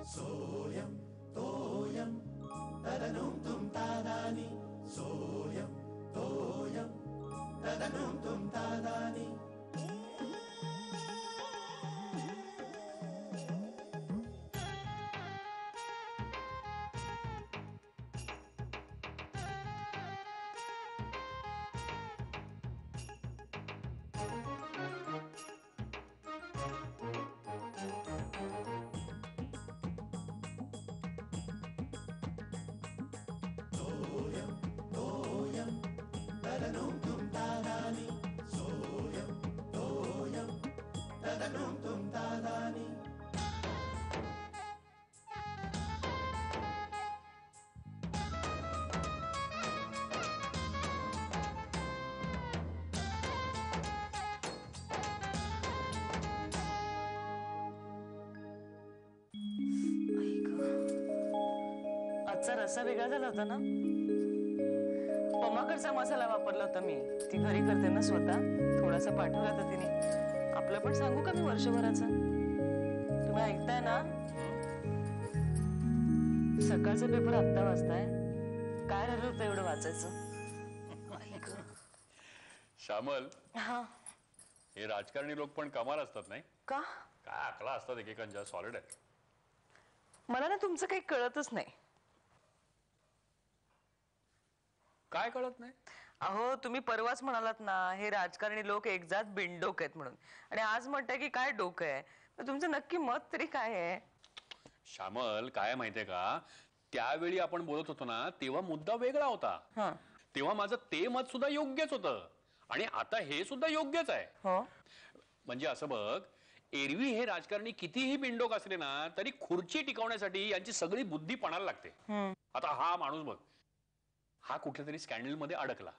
सोयम तोयम तदनुम तुम तादानी सोयम तोयम तदनुम तुम तादानी आजचा रस्सा वेगळा झाला होता ना. पमाकडचा मसाला वापरला होता मी. ती घरी करते ना स्वतः. थोडासा पाठवला होता तिने. आपलं पण सांगू का मी वर्षभराचं? तुम्ही ऐकताय ना? सकाळचा पेपर आत्ता वाचताय. काय राहिलं होतं एवढं वाचायचं? श्यामल, हा हे राजकारणी लोक पण कमाल असतात नाही का? काय आकला असतात एकेकांच्या. सॉलिड आहे. मला ना तुमचं काही कळतच नाही. काय कळत नाही? अहो तुम्ही परवाच म्हणालात ना हे राजकारणी लोक एकजात बिनडोक आहेत म्हणून, आणि आज म्हणताय की काय डोकं आहे. तुमचं नक्की मत तरी काय आहे? श्यामल, काय माहितीये का, त्यावेळी आपण बोलत होतो ना तेव्हा मुद्दा वेगळा होता. तेव्हा माझं ते मत सुद्धा योग्यच होतं आणि आता हे सुद्धा योग्यच आहे. म्हणजे असं बघ, एरवी हे राजकारणी कितीही बिनडोक असले ना तरी खुर्ची टिकवण्यासाठी यांची सगळी बुद्धी पणाला लागते. आता हा माणूस बघ, हा कुठल्या तरी स्कॅन्डल मध्ये अडकला,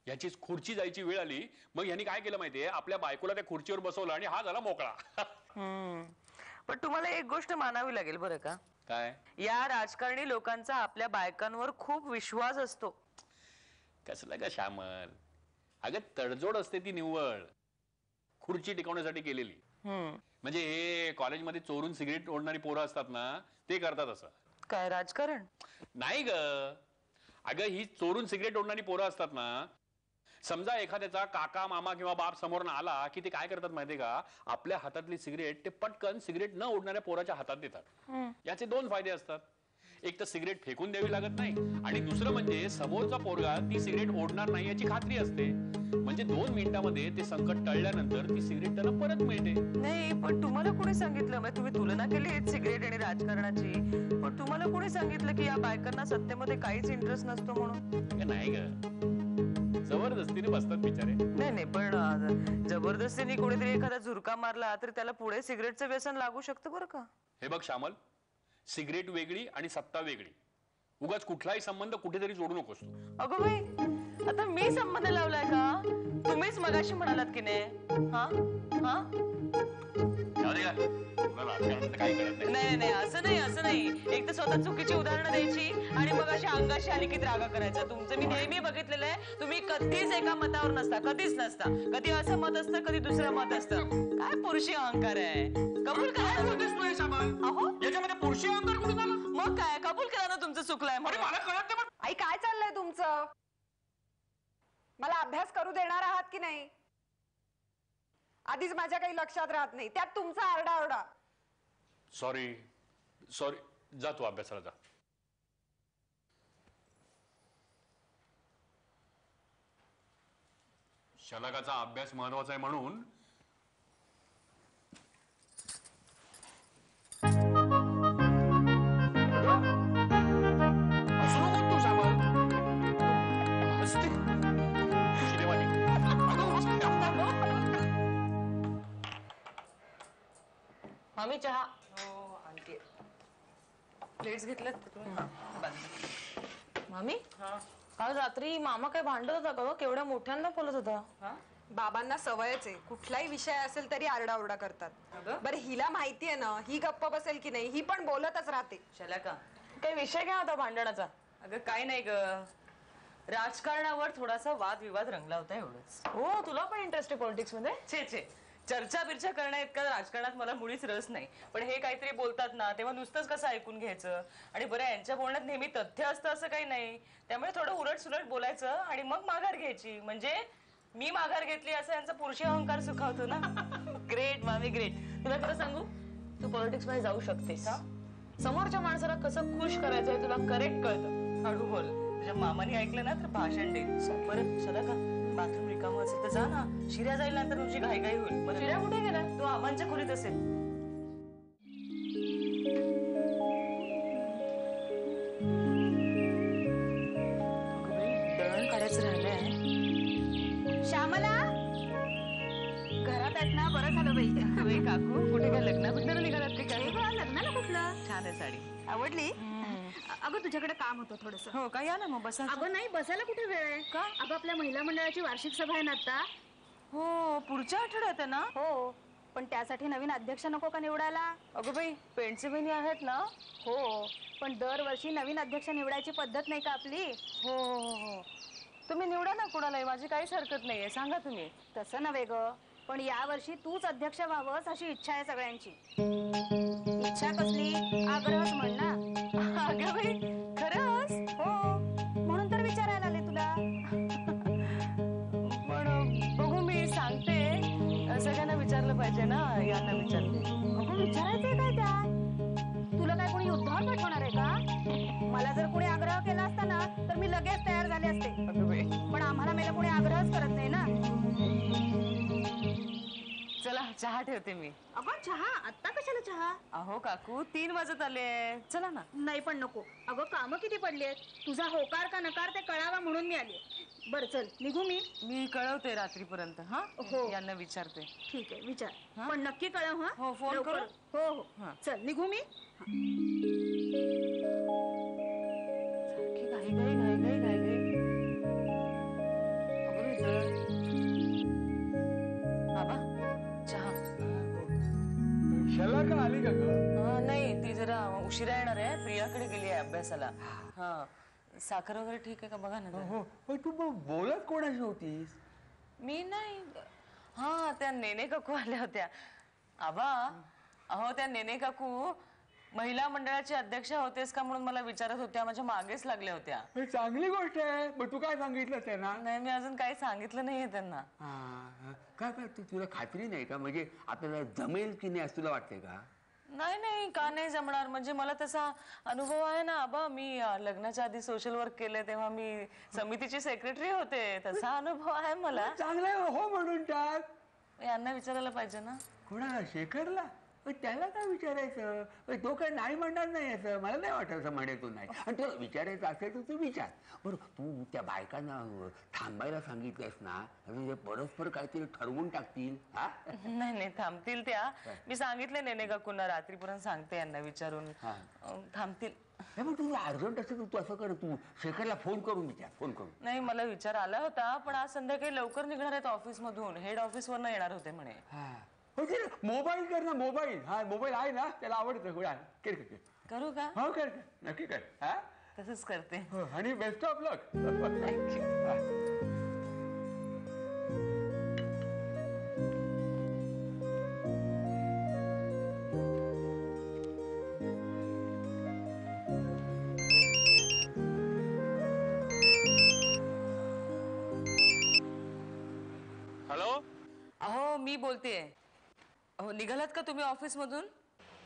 याची खुर्ची जायची वेळ आली, मग यांनी काय केलं माहितीये, आपल्या बायकोला त्या खुर्चीवर बसवलं आणि हा झाला मोकळा. पण तुम्हाला एक गोष्ट मानावी लागेल बरं का. काय? या राजकारणी लोकांचा आपल्या बायकांवर खूप विश्वास असतो. कसलं का श्यामल, अगं तडजोड असते ती निव्वळ खुर्ची टिकवण्यासाठी केलेली. म्हणजे हे कॉलेजमध्ये चोरून सिगरेट ओढणारी पोरं असतात ना, ते करतात असं. काय राजकारण नाही ग, अगं ही चोरून सिगरेट ओढणारी पोरं असतात ना, समजा एखाद्याचा काका मामा किंवा बाप समोर आला की ते काय करतात माहितीये का, आपल्या हातातली सिगरेट ते पटकन सिगरेट न ओढणाऱ्या पोराच्या हातात देतात. याचे दोन फायदे असतात. एक तर सिगरेट फेकून द्यावी लागत नाही, आणि दुसरं म्हणजे समोरचा पोरगा ती सिगरेट ओढणार नाही याची खात्री असते. म्हणजे 2 मिनिटांमध्ये ते संकट टळल्यानंतर ती सिगरेट त्यांना परत मिळते. नाही, पण तुम्हाला कोणी सांगितलं, तुम्ही तुलना केली सिगरेट आणि राजकारणाची, पण तुम्हाला कोणी सांगितलं की या बायकांना सत्तेमध्ये काहीच इंटरेस्ट नसतो म्हणून? नाही ग, जबरदस्तीने बसतात बिचारे. नाही, पण जबरदस्तीने कोणीतरी एखादा झुरका मारला तर त्याला पुढे सिगरेटचं व्यसन लागू शकतं बरं का. हे बघ श्यामल, सिगरेट वेगळी आणि सत्ता वेगळी. उगाच कुठलाही संबंध कुठेतरी जोडू नकोस. अगं बाई, आता मी संबंध लावलाय का? तुम्हीच मगाशी म्हणालात की नाही. नाही, असं नाही. एक तर स्वतः चुकीची उदाहरणं द्यायची आणि मग अशी अंगाशी आली की रागा करायचा. तुमचं मी नेहमी बघितलेलं आहे, तुम्ही कधीच एका मतावर नसता, कधीच नसता. कधी असं मत असतं, कधी दुसरं मत असतं. काय पुरुषी अहंकार आहे. कबूल करा. अहो, याच्यामध्ये पुरुषी अहंकार कुठे झाला? मग काय, कबूल केला ना तुमचं चुकलंय. मला कळत नाही. आई काय चाललंय तुमचं? मला अभ्यास करू देणार आहात की नाही? आधीच माझ्या काही लक्षात राहत नाही, त्यात तुमचा आरडाओरडा. सॉरी, जा तू अभ्यासाला जा. शलाकाचा अभ्यास महत्वाचा आहे म्हणून मामी चहा. हो आणते. प्लेट्स घेतल्यात मामी. काल रात्री मामा काय भांडत होता का? केवढ्या मोठ्यांदा बोलत होता. बाबांना सवयच आहे, कुठलाही विषय असेल तरी आरडाओरडा करतात. बरं हिला माहितीये ना ही गप्प बसेल की नाही, ही पण बोलतच राहते. शलाका, काही विषय काय होता भांडणाचा? अगं काय नाही ग, राजकारणावर थोडासा वादविवाद रंगला होता एवढंच. हो, तुला पण इंटरेस्ट आहे पॉलिटिक्स मध्ये? छे चर्चा बिर्चा करण्या इतका राजकारणात मला मुळीच रस नाही. पण हे काहीतरी बोलतात ना तेव्हा नुसतंच कसं ऐकून घ्यायचं. आणि बरं यांच्या बोलण्यात नेहमी तथ्य असतं असं काही नाही. त्यामुळे थोडं उलट सुलट बोलायचं आणि मग माघार घ्यायची. म्हणजे मी माघार घेतली असं यांचा पुरुषी अहंकार सुखावतो ना. ग्रेट मामी ग्रेट. तुला खरं सांगू, तू पॉलिटिक्स मध्ये जाऊ शकतेस. समोरच्या माणसाला कसं खुश करायचं हे तुला करेक्ट कळतं. हळू बोल. तुझ्या मामाने ऐकलं ना तर भाषण दे. बरं चला का, बाथरूम रिकामं असेल तर जा ना. शिऱ्या जाईल नंतर तुझी घाईघाई होईल. शिऱ्या कुठे गेला? तो आबांच्या खोलीत असेल. दळण काढायचं राहिलंय. श्यामला घरात आहेत ना? बरं झालं बाई. काकू कुठे काय लग्न बिग्न निघालात की काय? लग्नाला कुठलं? छान आहे साडी. आवडली? अगं तुझ्याकडे काम होतं थोडस. हो का? या ना मग बसा. अगं नाही, बसायला कुठे वेळ आहे का? अगं आपल्या महिला मंडळाची वार्षिक सभा आहे ना आता. हो पुढच्या आठवड्यात आहे ना? हो, पण त्यासाठी नवीन अध्यक्ष नको का निवडायला? अगं बाई पेंटचे बहिणी आहेत ना? हो, पण दरवर्षी नवीन अध्यक्ष निवडायची पद्धत नाही का आपली? हो हो हो. तुम्ही निवडा ना कोणालाही, माझी काहीच हरकत नाहीये. सांगा तुम्ही. तसं नव्हे ग, पण यावर्षी तूच अध्यक्ष व्हावंस अशी इच्छा आहे सगळ्यांची. इच्छा कसली? आग्रहच म्हण ना. अगं बाई खरंच? हो, म्हणून तर विचारायला आले तुला. पण बघू मी सांगते. सगळ्यांना विचारलं पाहिजे ना. यांना विचारते. अगं विचारायचंय काय त्यात? तुला काय कोणी युद्धावर पाठवणार आहे का? मला जर कोणी आग्रह केला असता ना तर मी लगेच तयार झाले असते. अगं बाई पण आम्हाला मेला कोणी आग्रहच करत नाही ना. चला चहा ठेवते मी. अगं चहा? आत्ता कशाला चहा? अहो काकू 3 वाजत आले. चला ना. नाही पण नको. अगं कामं किती पडली आहेत. तुझा होकार का नकार ते कळावा म्हणून मी आली. बरं चल निघू मी. मी कळवते रात्रीपर्यंत. हा हो. यांना विचारते. ठीक आहे विचार. हा? पण नक्की कळव. हा हो, फोन लवकर. करू? हो हो हा. चल निघू मी. सारखी घाई घाई घाई घाई घाई घाई. अगं बाई, जरा. बाबा चहा. शाला का आली का ग? नाही ती जरा उशिरा येणार आहे. प्रियाकडे गेली आहे अभ्यासाला. हा साखर वगैरे ठीक आहे का बघा ना जरा. हो तू बोलत कोणाशी होतीस? मी नाही. हा त्या नेने काकू आल्या होत्या. आबा अहो त्या नेने काकू महिला मंडळाची अध्यक्ष होतेस का म्हणून मला विचारत होत्या. माझ्या मागेच लागल्या होत्या. ही चांगली गोष्ट आहे. मग तू काय सांगितलं त्यांना? नाही मी अजून काही सांगितलं नाहीये त्यांना. काय काय तुला खात्री नाही का? म्हणजे आपल्याला जमेल की नाही असं तुला वाटतंय का? नाही नाही का नाही जमणार. म्हणजे मला तसा अनुभव आहे ना आबा. मी लग्नाच्या आधी सोशल वर्क केले तेव्हा मी समितीची सेक्रेटरी होते. तसा अनुभव आहे मला. चांगलं हो म्हणून टाक. यांना विचारायला पाहिजे ना. कोणाला? शेखरला? त्याला काय विचारायचं? तो काय नाही म्हणणार नाही. असं मला नाही वाटत असं म्हणेल तो नाही. आणि तुला विचारायचं असेल तर तू विचार. बरं तू त्या बायकांना थांबायला सांगितलंस ना, म्हणजे परस्पर काहीतरी ठरवून टाकतील. हा नाही नाही थांबतील त्या. मी सांगितले नेने काकूंना रात्रीपर्यंत सांगते यांना विचारून. थांबतील. मग तुझं अर्जंट असेल तर तू असं कर, तू शेखरला फोन करून विचार. फोन करून. नाही मला विचार आला होता पण आज संध्याकाळी लवकर निघणार आहेत ऑफिस मधून. हेड ऑफिस वरनं येणार होते म्हणे. मोबाईल कर ना. मोबाईल. हा मोबाईल आहे ना, त्याला आवडतं. कर कर. करू का? हो कर नक्की कर. हा तसंच करते. आणि best of luck. Thank you. Hello. अहो मी बोलतेय. अहो निघालात का तुम्ही ऑफिस मधून?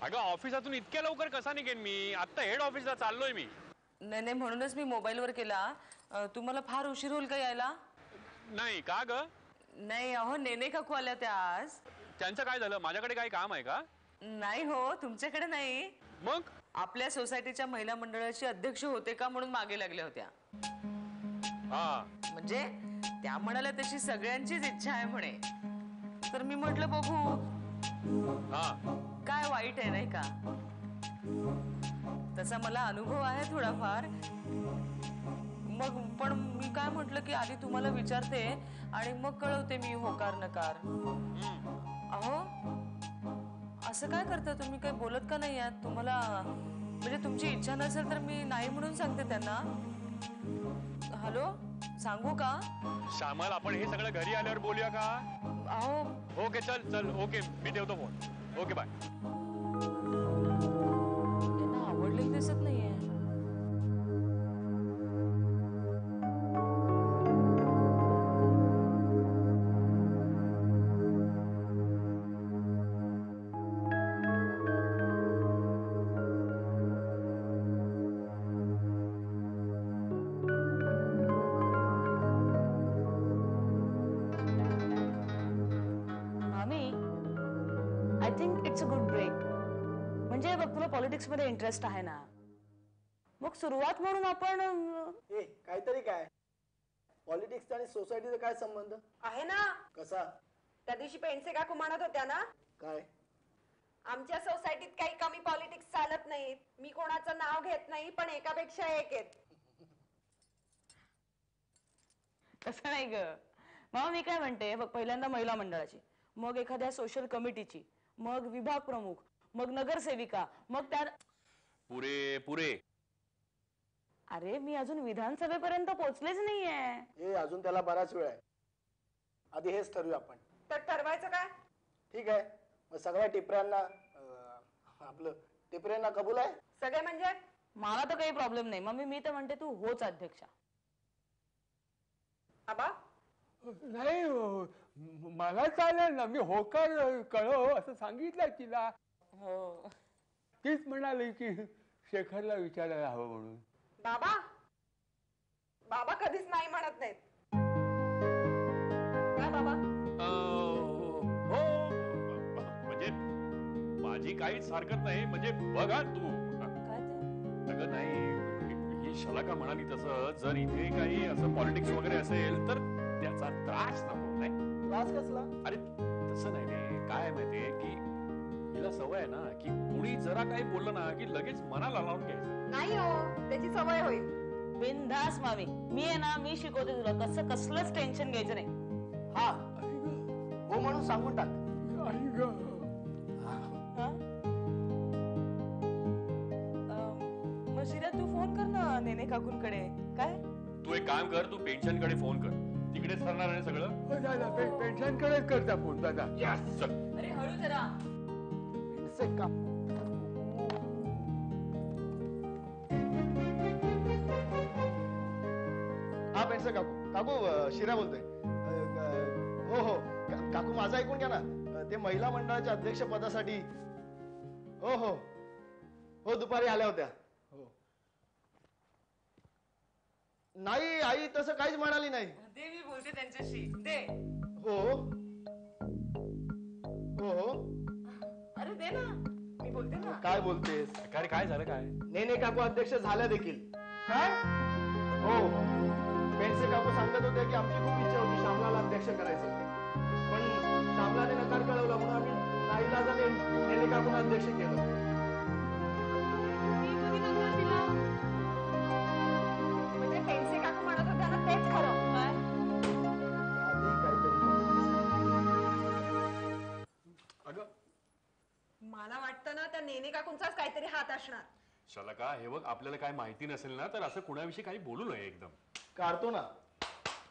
अगं ऑफिसातून इतक्या लवकर कसा निघेन मी? आता हेड ऑफिसला चाललोय मी. नाही नाही म्हणूनच मी मोबाईलवर केला. तुम्हाला फार उशीर होईल का यायला? नाही का ग? नाही अहो नेने काकू आल्या त्या आज. त्यांचं काय झालं? माझ्याकडे काही काम आहे का? नाही हो तुमच्याकडे नाही. मग आपल्या सोसायटीच्या महिला मंडळाची अध्यक्ष होते का म्हणून मागे लागल्या होत्या. हा म्हणजे त्या म्हणाल्या तशी सगळ्यांचीच इच्छा आहे म्हणे. तर मी म्हटलं बघू हा काय वाईट आहे नाही का. तसा मला अनुभव आहे थोडाफार. मग पण मी काय म्हटलं की आधी तुम्हाला विचारते आणि मग कळवते मी होकार नकार. अहो असं काय करता तुम्ही? काही बोलत का नाही आहात? तुम्हाला म्हणजे तुमची इच्छा नसेल तर मी नाही म्हणून सांगते त्यांना. हॅलो सांगू का? श्यामल आपण हे सगळं घरी आल्यावर बोलूया का? अहो ओके चल चल ओके मी ठेवतो फोन. Okay bye. त्यांना आवडलेलं दिसत नाहीये. I think it's a good break. म्हणजे बघ तुला पॉलिटिक्स मध्ये इंटरेस्ट आहे ना, मग सुरुवात म्हणून आपण ए काहीतरी काय पॉलिटिक्स आणि सोसायटीचा काय संबंध आहे ना. कसा त्या दिवशी पेंडसे काकू म्हणत होत्या ना, काय आमच्या सोसायटीत काही कमी पॉलिटिक्स चालत नाहीत. मी कोणाचं नाव घेत नाही, पण एकापेक्षा एक आहेत. तसं नाही ग. मग मी काय म्हणते बघ, पहिल्यांदा महिला मंडळाची, मग एखाद्या सोशल कमिटीची, मग विभाग प्रमुख, मग नगरसेविका, मग त्या पुरे पुरे. अरे मी अजून विधानसभेपर्यंत पोहोचलेच नाहीये. ए अजून त्याला बराच वेळ आहे. आधी हेच ठरवूया आपण. तर ठरवायचं काय? ठीक आहे मग सगळ्या टिपऱ्यांना आपलं टिपऱ्यांना कबूल आहे. सगळे म्हणजे मला तर काही प्रॉब्लेम नाही. मम्मी मी तर म्हणते तू होच अध्यक्षा. आबा नाही मला चालेल ना, मी होकार कळव असं सांगितलं तिला. हो तीच म्हणाली की शेखरला विचारायला हवं म्हणून. बाबा बाबा कधीच नाही म्हणत नाहीत. काय बाबा? हो म्हणजे माझी काहीच हरकत नाही. म्हणजे बघा तू काय ते? अगं नाही ही शलाका म्हणाली तसं जर इथे काही असं पॉलिटिक्स वगैरे असेल तर त्याचा त्रास नको. नाही त्रास कसला? अरे तसं नाही रे. काय माहितीये की हिला सवय आहे ना की कुणी जरा काही बोललं ना की लगेच मनाला लावून घ्यायचं. नाही हो, त्याची सवय होईल. बिनधास्त मामी. मी आहे ना, मी शिकवते तुला कसं कसलंच टेन्शन घ्यायचं नाही. हा हो म्हणून सांगून टाक. आई ग. हा? मग शिरा तू फोन कर ना नेने काकूंकडे. काय तू एक काम कर, तू पेन्शनकडे फोन कर. तिकडेच ठरणार आहे सगळं. पेन्शनकडेच करता फोन दादा. चल. अरे हळू जरा. का हा पेंडसे काकू. काकू शिरा बोलतोय. हो हो काकू माझं ऐकून घ्या ना. ते महिला मंडळाच्या अध्यक्ष पदासाठी हो हो हो दुपारी आल्या होत्या. हो नाही आई तसं काहीच म्हणाली नाही. दे मी बोलते त्यांच्याशी. दे. हो हो हो अरे दे ना, मी बोलते ना. काय बोलतेस? काय काय झालं काय? नेने काकू अध्यक्ष झाल्या देखील. काय हो पेंडसे काकू सांगत होते की आमची खूप इच्छा होती श्यामलाला अध्यक्ष करायचं, पण श्यामलाने नकार कळवला म्हणून आम्ही नाईलाजाने नेने काकूंना अध्यक्ष केलं. मी कधी नकार दिला? म्हणजे पेंडसे काकू म्हणत होत्या ना, तेच खरं. काय? आधी काहीतरी अगं मला वाटतं ना त्या नेने काकूंचाच काहीतरी हात असणार. शलाका हे बघ, आपल्याला काय माहिती नसेल ना तर असं कुणाविषयी काही बोलू नये. एकदम काढतो ना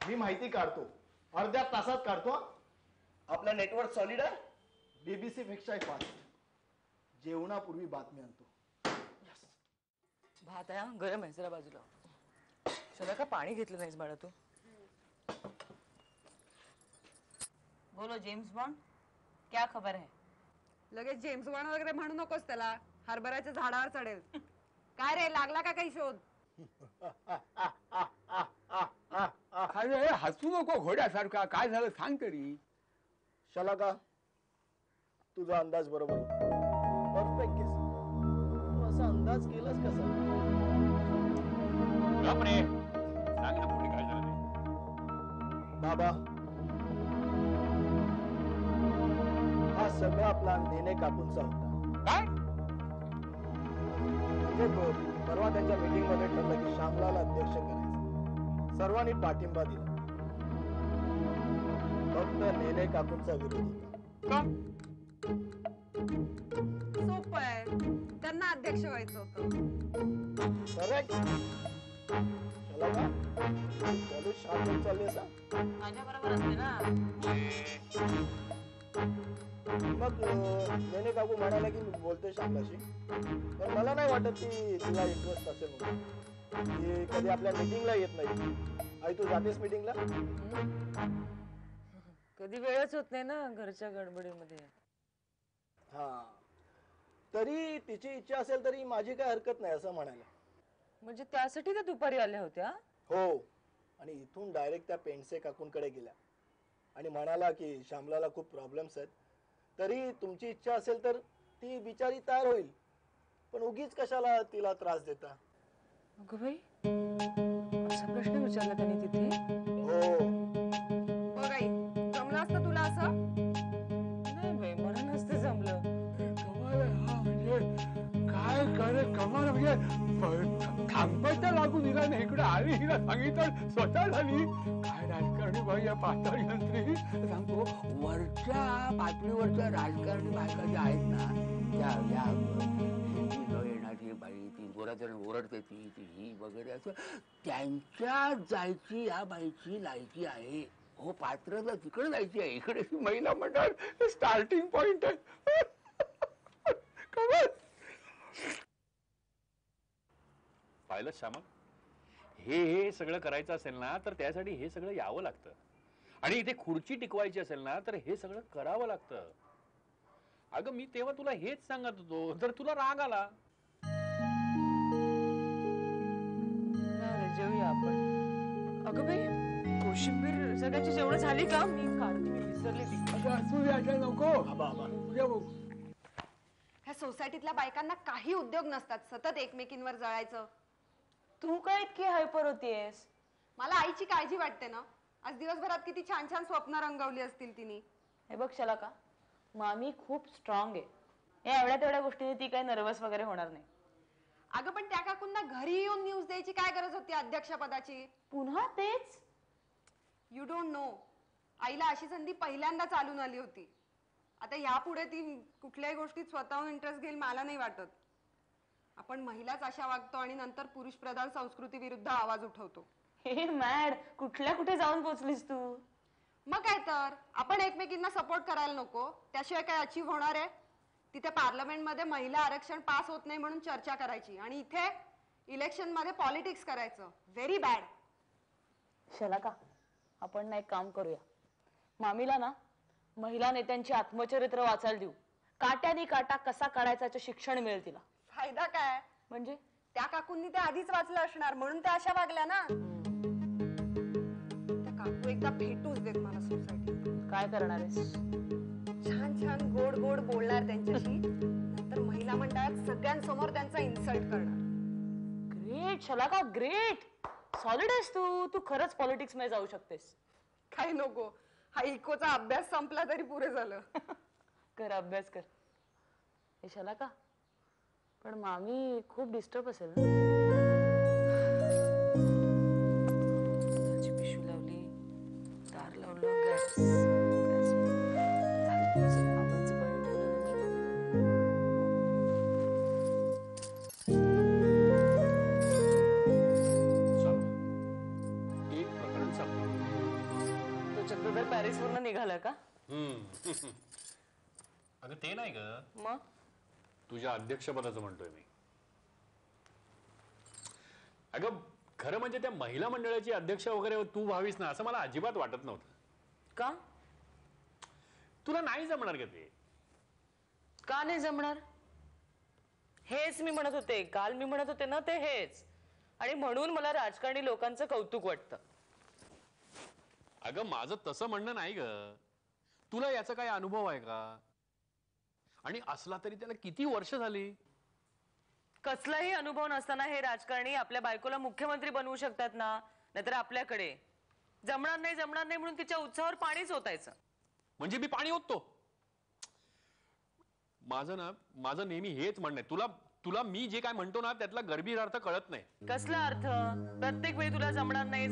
मी, माहिती काढतो. अर्ध्या तासात काढतो. आपला नेटवर्क सॉलिड आहे. बीबीसी पेक्षा फास्ट. जेवणापूर्वी बातमी आणतो. भात आहे हा, गरम आहे, जरा बाजूला. चला का पाणी घेतलं नाहीस बाळा तू? बोलो जेम्स बॉन्ड, क्या खबर है? लगेच जेम्स बॉन्ड वगैरे म्हणू नकोस त्याला. हरभऱ्याच्या झाडावर चढेल. काय रे, लागला का काही शोध? अरे हसू नको घोड्यासारखा. काय झालं सांग तरी. शलाका तुझा अंदाज बरोबर होता. परफेक्ट केस. तू असा अंदाज केलास कसा? गप रे. सांग ना पुढे काय झालं ते. बाबा हा सगळा प्लॅन नेने काकूंचा होता. काय? म्हणजे परवा त्यांच्या मीटिंग मध्ये ठरलं की श्यामलाला अध्यक्ष करायचं. सर्वांनी पाठिंबा दिला. फक्त नेने काकूंचा विरोध होता. सोपं आहे, त्यांना अध्यक्ष व्हायचं होतं. करेक्ट. चला का? चलू शांत चालली असा? माझ्या बरोबर असते ना. मग नेने काकू म्हणाला की मी बोलते श्यामलाशी, पण मला नाही वाटत की तिला इंटरेस्ट असेल म्हणून. ती कधी आपल्या मीटिंगला येत नाही. आई तू जातेस मीटिंगला? कधी वेळच होत नाही ना घरच्या गडबडीमध्ये. हा, तरी तिची इच्छा असेल तरी माझी काय हरकत नाही असं म्हणायला. म्हणजे त्यासाठी त्या दुपारी आल्या होत्या? हो, आणि इथून डायरेक्ट त्या पेंडसे काकूंकडे गेल्या आणि म्हणाला की श्यामलाला खूप प्रॉब्लेम्स आहेत, तरी तुमची इच्छा असेल तर ती बिचारी तयार होईल, पण उगीच कशाला तिला त्रास देता. अगं बाई, असा प्रश्न विचारला त्यांनी तिथे? हो, बघ आई, जमलं असतं तुला असं? नाही बाई, मला नसतं जमलं. कमाल आहे हा, म्हणजे काय करे कमाल, म्हणजे थांबता लागू दिला नाही. इकडे आली, हिला सांगितलं स्वतः झाली. काय राजकारणी बाई या पाताळ यंत्री सांगतो. वरच्या पातळीवरच्या राजकारणी बायका ज्या आहेत ना, त्या या न येणारी बाई, ती जोरात ओरडते, ती ही वगैरे, असं त्यांच्या जायची या बाईची लायकी आहे. हो, पात्रला तिकडे जायची आहे, इकडे महिला मंडळ स्टार्टिंग पॉइंट आहे. कमाल. पाहिलं श्यामल, हे सगळं करायचं असेल ना तर त्यासाठी हे सगळं यावं लागतं, आणि इथे खुर्ची टिकवायची असेल ना तर हे सगळं करावं लागतं. अगं मी तेव्हा तुला हेच सांगत होतो, तर तुला राग आला. जेवूया आपण. अगं बाई, कोशिंबीर सगळ्याची जेवढं झाली का? मी काढते, मी विसरले ती. असू द्या, नको. उद्या बघू. ह्या सोसायटीतल्या बायकांना काही उद्योग नसतात, सतत एकमेकींवर जळायचं. तू काय इतकी हायपर होतीयस? मला आईची काळजी वाटते ना. आज दिवसभरात किती छान छान स्वप्न रंगवली असतील तिने. हे बघ शलाका, मामी खूप स्ट्रॉंग आहे. या एवढ्या तेवढ्या गोष्टीने ती काही नर्वस वगैरे होणार नाही. अगं पण त्या काकूंना घरी येऊन न्यूज द्यायची काय गरज होती अध्यक्षपदाची? पुन्हा तेच? You don't know. आईला अशी संधी पहिल्यांदा चालून आली होती. आता यापुढे ती कुठल्याही गोष्टीत स्वतःहून इंटरेस्ट घेईल मला नाही वाटत. आपण महिलाच अशा वागतो आणि नंतर पुरुष प्रधान संस्कृती विरुद्ध आवाज उठवतो. हे मॅड, कुठल्या कुठे जाऊन पोहोचलीस तू? मग काय तर, आपण एकमेकींना सपोर्ट करायला नको, त्याशिवाय काय अचीव्ह होणार आहे? तिथे पार्लमेंटमध्ये महिला आरक्षण पास होत नाही म्हणून चर्चा करायची, आणि इथे इलेक्शन मध्ये पॉलिटिक्स करायचं. Very bad. शलाका, आपण ना एक काम करूया. मामीला ना महिला नेत्यांची आत्मचरित्र वाचायला देऊ. काट्यानी काटा कसा काढायचं शिक्षण मिळेल तिला. फायदा काय? म्हणजे त्या काकूंनी ते आधीच वाचलं असणार म्हणून त्या अशा वागल्या ना. त्या काकू एकदा भेटूच देत मला सोसायटीत. काय करणार आहेस? छान छान गोड गोड बोलणार त्यांच्याशी, नंतर महिला मंडळात सगळ्यांसमोर त्यांचा इन्सल्ट करणार. ग्रेट शलाका, ग्रेट. सॉलिड आहेस तू. तू खरंच पॉलिटिक्स मध्ये जाऊ शकतेस. काही नको, हा इकोचा अभ्यास संपला तरी पुरे झालं. कर अभ्यास कर. हे शलाका, पण मामी खूप डिस्टर्ब असेल ना? पिशवी लावली, दार लावलं, गॅस एक प्रकरण संपलं. तो चक्रधर पॅरिस वरून निघाला का? अगं ते नाही ग, मग तुझ्या अध्यक्षपदाचं म्हणतोय मी. अगं खरं म्हणजे त्या महिला मंडळाची अध्यक्ष वगैरे तू व्हावीस ना असं मला अजिबात वाटत नव्हतं. का? तुला नाही जमणार का ते? का नाही जमणार? हेच मी म्हणत होते, काल मी म्हणत होते ना ते हेच. आणि म्हणून मला राजकारणी लोकांचं कौतुक वाटतं. अगं माझं तसं म्हणणं नाही ग. तुला याचा काय अनुभव आहे का? आणि असला तरी त्याला किती वर्ष झाली? कसलाही अनुभव नसताना हे राजकारणी आपल्या बायकोला मुख्यमंत्री बनवू शकतात ना. नाहीतर आपल्याकडे जमणार नाही म्हणून तिच्या उत्साहावर पाणीच ओतायचं. म्हणजे मी पाणी ओततो? माझं नेहमी हेच म्हणणं आहे. तुला मी जे काय म्हणतो ना त्यातला गंभीर अर्थ कळत नाही. कसला अर्थ? प्रत्येक वेळी तुला जमणार नाही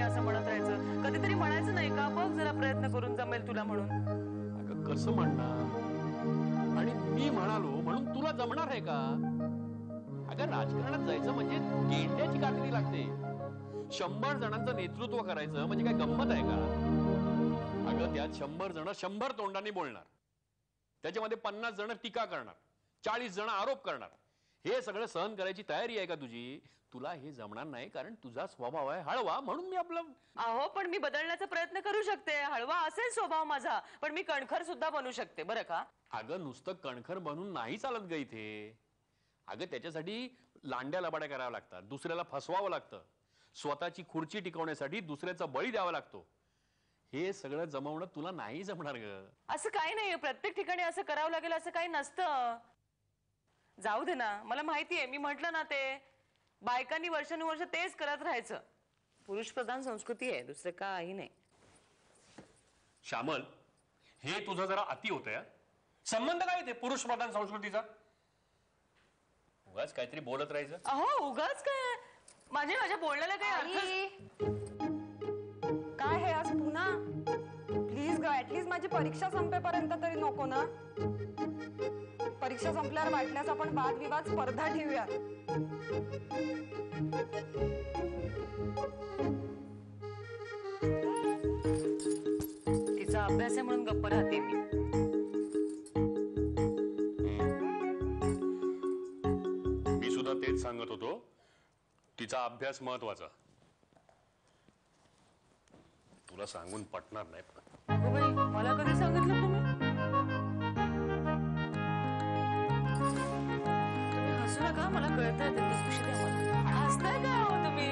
असं म्हणत राहायचं. कधीतरी म्हणायचं नाही का, बघ जरा प्रयत्न करून जमेल तुला म्हणून. अगं कसं म्हणणार? आणि मी म्हणालो म्हणून तुला जमणार आहे का? अगं राजकारणात जायचं म्हणजे गेंड्याची कातडी लागते. 100 जणांचं नेतृत्व करायचं म्हणजे काय गंमत आहे का? अगं त्यात 100 जण 100 तोंडांनी बोलणार, त्याच्यामध्ये 50 जण टीका करणार, 40 जण आरोप करणार. हे सगळं सहन करायची तयारी आहे का तुझी? तुला हे जमणार नाही, कारण तुझा स्वभाव आहे हळवा, म्हणून मी आपलं. अहो पण मी बदलण्याचा प्रयत्न करू शकते. हळवा असेल स्वभाव माझा, पण मी कणखर सुद्धा बनू शकते बरं का. अगं नुसतं कणखर बनून नाही चालत ग इथे. अगं त्याच्यासाठी लांड्या लबाड्या कराव्या लागतात, दुसऱ्याला फसवावं लागतं, स्वतःची खुर्ची टिकवण्यासाठी दुसऱ्याचा बळी द्यावा लागतो. हे सगळं जमवणं तुला नाही जमणार ग. असं काही नाहीये, प्रत्येक ठिकाणी असं करावं लागेल असं काही नसतं. जाऊ दे ना, मला माहितीये, मी म्हंटल ना ते बायकांनी वर्षानुवर्ष तेच करत राहायचं. पुरुष प्रधान संस्कृती आहे, दुसरं काही नाही. श्यामल, हे तुझं जरा अति होतंय. संबंध काय ते पुरुष प्रधान संस्कृतीचा? उगाच काहीतरी बोलत राहायचं. अहो उगाच काय, माझ्या बोलण्याला काही अर्थ. काय हे आज पुन्हा? प्लीज ग, ऍटलीस्ट माझी परीक्षा संपेपर्यंत तरी नको ना? परीक्षा संपल्यावर वाटल्यास आपण वादविवाद स्पर्धा ठेवूया. तिचा अभ्यास आहे म्हणून गप्प राहते मी. मी सुद्धा तेच सांगत होतो, तिचा अभ्यास महत्वाचा. तुला सांगून पटणार नाही. अगं बाई, मला कधी सांगितलं तुम्ही? तुम्ही हसू नका, मला कळतंय तुम्ही खुशी द्या मला. हसताय का हो तुम्ही?